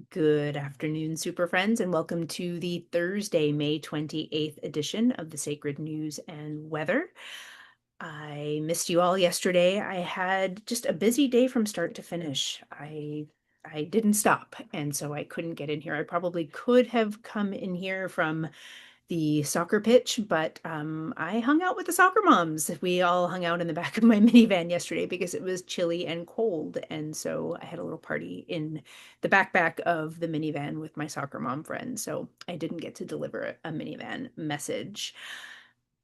Good afternoon, super friends, and welcome to the Thursday, May 28th edition of the Sacred News and Weather. I missed you all yesterday. I had just a busy day from start to finish. I didn't stop, and so I couldn't get in here. I probably could have come in here from the soccer pitch, but I hung out with the soccer moms. We all hung out in the back of my minivan yesterday because it was chilly and cold. And so I had a little party in the backpack of the minivan with my soccer mom friends. So I didn't get to deliver a minivan message.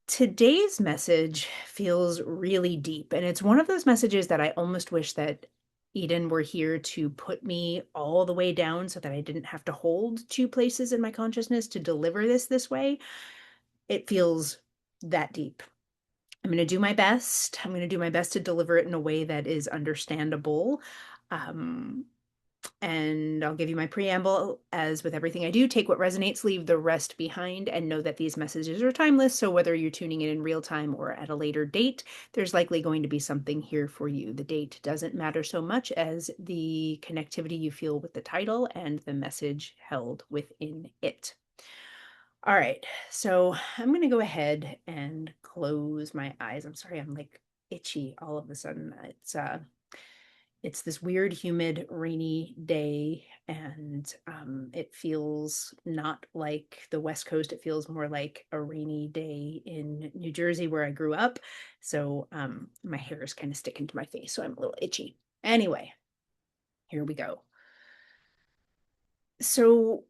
Today's message feels really deep, and it's one of those messages that I almost wish that Eden were here to put me all the way down so that I didn't have to hold two places in my consciousness to deliver this way. It feels that deep. I'm going to do my best. I'm going to do my best to deliver it in a way that is understandable. Um, and I'll give you my preamble. As with everything I do, take what resonates, leave the rest behind, and know that these messages are timeless. So whether you're tuning in real time or at a later date, there's likely going to be something here for you. The date doesn't matter so much as the connectivity you feel with the title and the message held within it. All right, so I'm going to go ahead and close my eyes. I'm sorry, I'm like itchy all of a sudden. It's this weird, humid, rainy day, and it feels not like the West Coast. It feels more like a rainy day in New Jersey where I grew up. So my hair is kind of sticking to my face, so I'm a little itchy. Anyway, here we go. So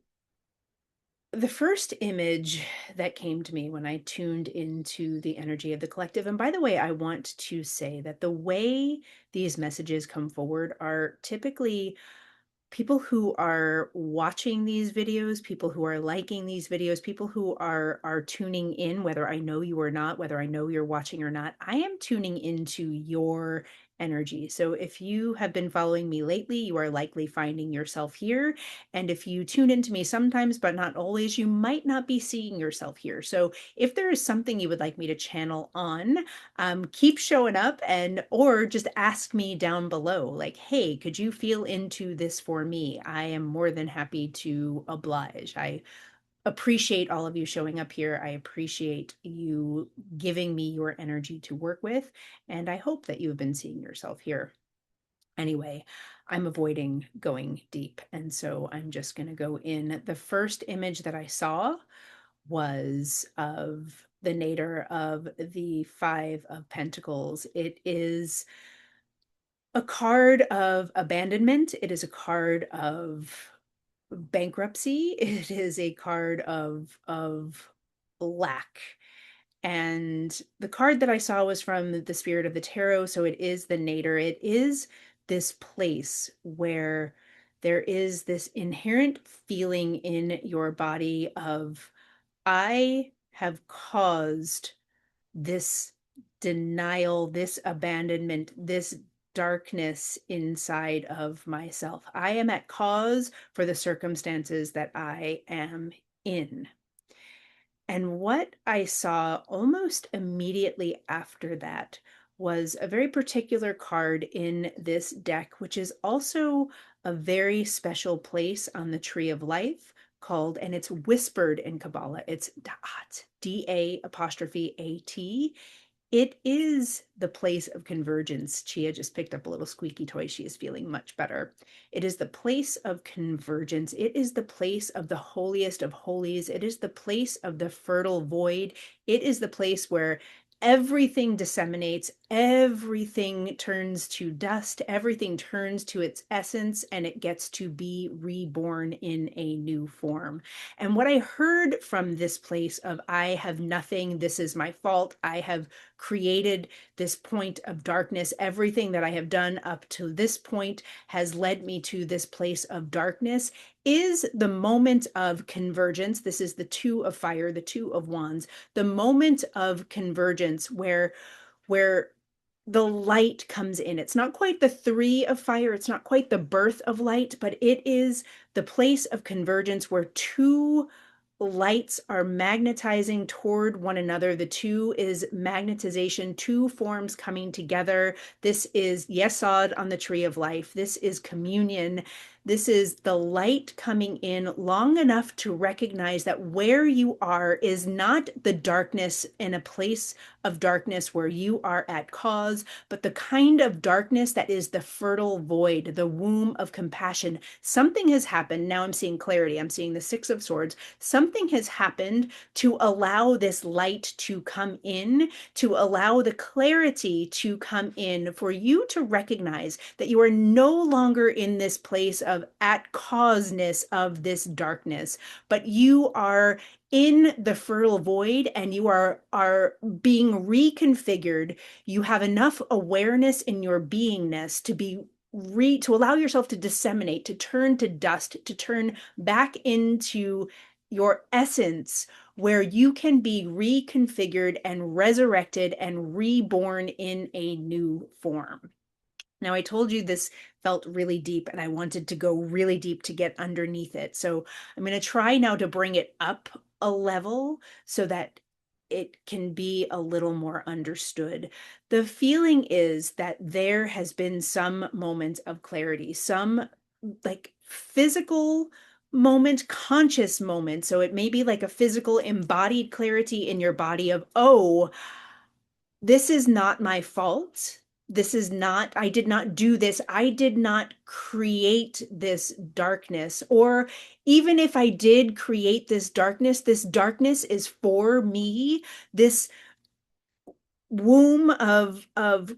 the first image that came to me when I tuned into the energy of the collective, and by the way, I want to say that the way these messages come forward are typically people who are watching these videos, people who are liking these videos, people who are tuning in, whether I know you or not, whether I know you're watching or not, I am tuning into your energy. So if you have been following me lately, you are likely finding yourself here. And if you tune into me sometimes, but not always, you might not be seeing yourself here. So if there is something you would like me to channel on, keep showing up, and or just ask me down below, like, hey, could you feel into this for me? I am more than happy to oblige. I appreciate all of you showing up here. I appreciate you giving me your energy to work with, and I hope that you've been seeing yourself here. Anyway, I'm avoiding going deep, and so I'm just going to go in. The first image that I saw was of the nadir of the Five of Pentacles. It is a card of abandonment. It is a card of bankruptcy. It is a card of lack. And the card that I saw was from the Spirit of the Tarot, so it is the nadir. It is this place where there is this inherent feeling in your body of, I have caused this denial, this abandonment, this darkness inside of myself. I am at cause for the circumstances that I am in. And what I saw almost immediately after that was a very particular card in this deck, which is also a very special place on the Tree of Life called, and it's whispered in Kabbalah, it's Da'at, D-A apostrophe A-T. It is the place of convergence. Chia just picked up a little squeaky toy. She is feeling much better. It is the place of convergence. It is the place of the holiest of holies. It is the place of the fertile void. It is the place where everything disseminates, everything turns to dust, everything turns to its essence, and it gets to be reborn in a new form. And what I heard from this place of, I have nothing, this is my fault, I have created this point of darkness, everything that I have done up to this point has led me to this place of darkness, is the moment of convergence. This is the Two of Fire, the Two of Wands, the moment of convergence where the light comes in. It's not quite the Three of Fire, it's not quite the birth of light, but it is the place of convergence where two lights are magnetizing toward one another. The two is magnetization, two forms coming together. This is Yesod on the Tree of Life. This is communion. This is the light coming in long enough to recognize that where you are is not the darkness in a place of darkness where you are at cause, but the kind of darkness that is the fertile void, the womb of compassion. Something has happened. Now I'm seeing clarity. I'm seeing the Six of Swords. Something has happened to allow this light to come in, to allow the clarity to come in, for you to recognize that you are no longer in this place of at causeness of this darkness, but you are in the fertile void, and you are being reconfigured. You have enough awareness in your beingness to be to allow yourself to disseminate, to turn to dust, to turn back into your essence, where you can be reconfigured and resurrected and reborn in a new form. Now, I told you this felt really deep, and I wanted to go really deep to get underneath it. So I'm going to try now to bring it up a level so that it can be a little more understood. The feeling is that there has been some moment of clarity, some like physical moment, conscious moment. So it may be like a physical embodied clarity in your body of, oh, this is not my fault. This is not, I did not do this. I did not create this darkness. Or even if I did create this darkness is for me. This womb of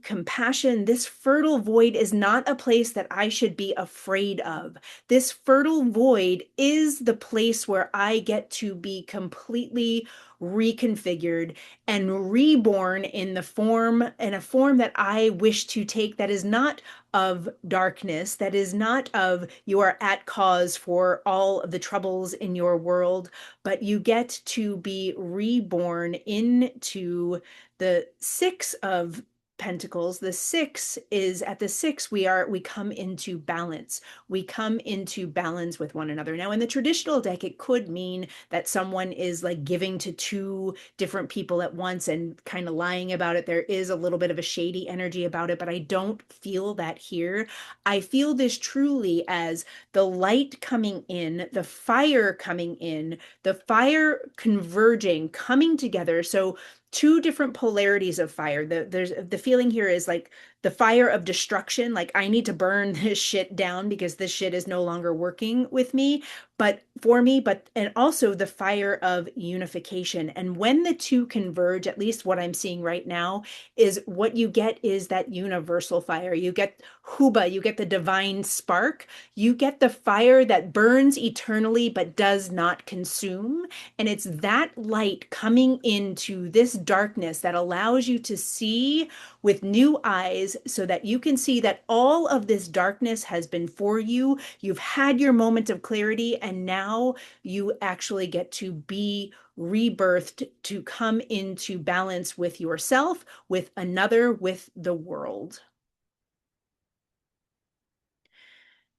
compassion, this fertile void is not a place that I should be afraid of. This fertile void is the place where I get to be completely reconfigured and reborn in a form that I wish to take, that is not of darkness, that is not of you are at cause for all of the troubles in your world, but you get to be reborn into the Six of Pentacles. The six is at the six, we come into balance. We come into balance with one another. Now, in the traditional deck, it could mean that someone is like giving to two different people at once and kind of lying about it. There is a little bit of a shady energy about it, but I don't feel that here. I feel this truly as the light coming in, the fire coming in, the fire converging, coming together. So two different polarities of fire. There's the feeling here is like the fire of destruction, like I need to burn this shit down because this shit is no longer working with me, but for me, but and also the fire of unification. And when the two converge, at least what I'm seeing right now, is what you get is that universal fire. You get huba, you get the divine spark, you get the fire that burns eternally but does not consume. And it's that light coming into this darkness that allows you to see with new eyes, so that you can see that all of this darkness has been for you. You've had your moment of clarity, and now you actually get to be rebirthed, to come into balance with yourself, with another, with the world.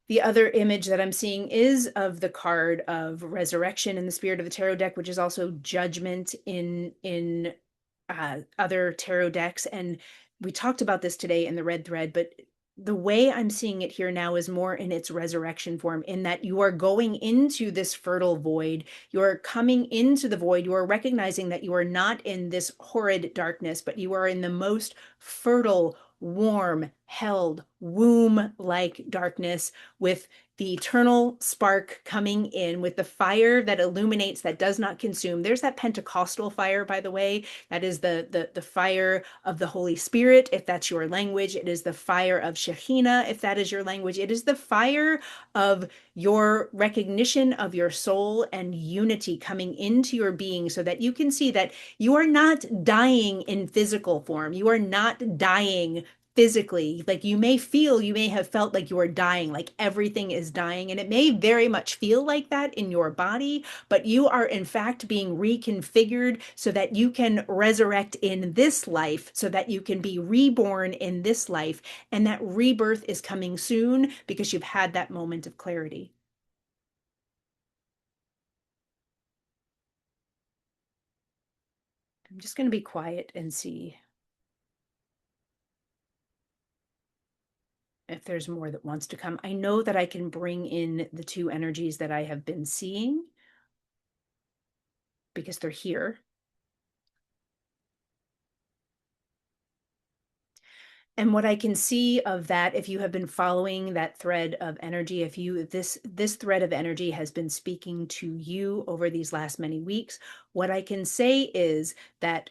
The other image that I'm seeing is of the card of resurrection in the Spirit of the Tarot deck, which is also judgment in other tarot decks. And we talked about this today in the red thread, but the way I'm seeing it here now is more in its resurrection form, in that you are going into this fertile void. You are coming into the void. You are recognizing that you are not in this horrid darkness, but you are in the most fertile, warm, held, womb-like darkness, with the eternal spark coming in, with the fire that illuminates, that does not consume. There's that Pentecostal fire, by the way. That is the fire of the Holy Spirit, if that's your language. It is the fire of Shekhinah, if that is your language. It is the fire of your recognition of your soul and unity coming into your being, so that you can see that you are not dying in physical form. You are not dying physically. Like you may have felt like you are dying, like everything is dying, and it may very much feel like that in your body, but you are in fact being reconfigured so that you can resurrect in this life, so that you can be reborn in this life. And that rebirth is coming soon because you've had that moment of clarity. I'm just going to be quiet and see. if there's more that wants to come. I know that I can bring in the two energies that I have been seeing because they're here. And what I can see of that, if you have been following that thread of energy, if you this thread of energy has been speaking to you over these last many weeks, what I can say is that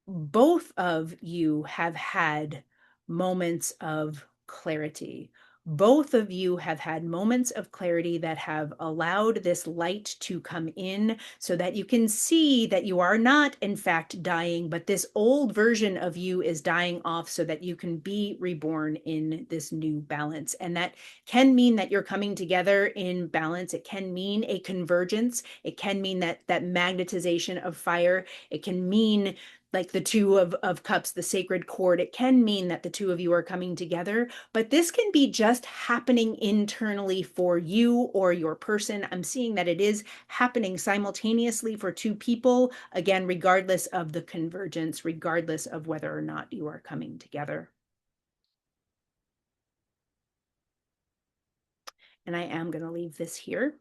both of you have had moments of clarity. Both of you have had moments of clarity that have allowed this light to come in so that you can see that you are not, in fact, dying, but this old version of you is dying off so that you can be reborn in this new balance. And that can mean that you're coming together in balance. It can mean a convergence. It can mean that magnetization of fire. It can mean like the two of cups, the sacred chord. It can mean that the two of you are coming together, but this can be just happening internally for you or your person. I'm seeing that it is happening simultaneously for two people, again, regardless of the convergence, regardless of whether or not you are coming together. And I am going to leave this here.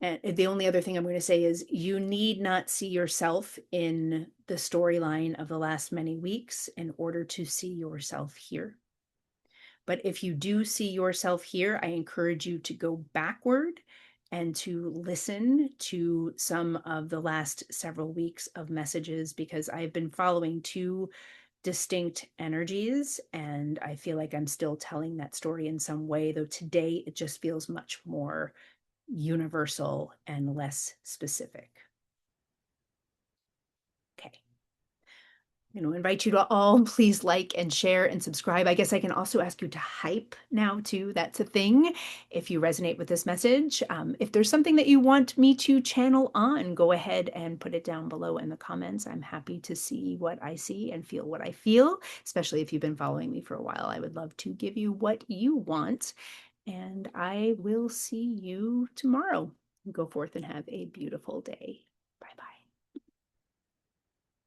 And the only other thing I'm going to say is you need not see yourself in the storyline of the last many weeks in order to see yourself here. But if you do see yourself here, I encourage you to go backward and to listen to some of the last several weeks of messages, because I've been following two distinct energies and I feel like I'm still telling that story in some way, though today it just feels much more universal and less specific. Okay. Invite you to all please like and share and subscribe. I guess I can also ask you to hype now too. That's a thing. If you resonate with this message, if there's something that you want me to channel on, go ahead and put it down below in the comments. I'm happy to see what I see and feel what I feel, especially if you've been following me for a while. I would love to give you what you want. And I will see you tomorrow. Go forth and have a beautiful day.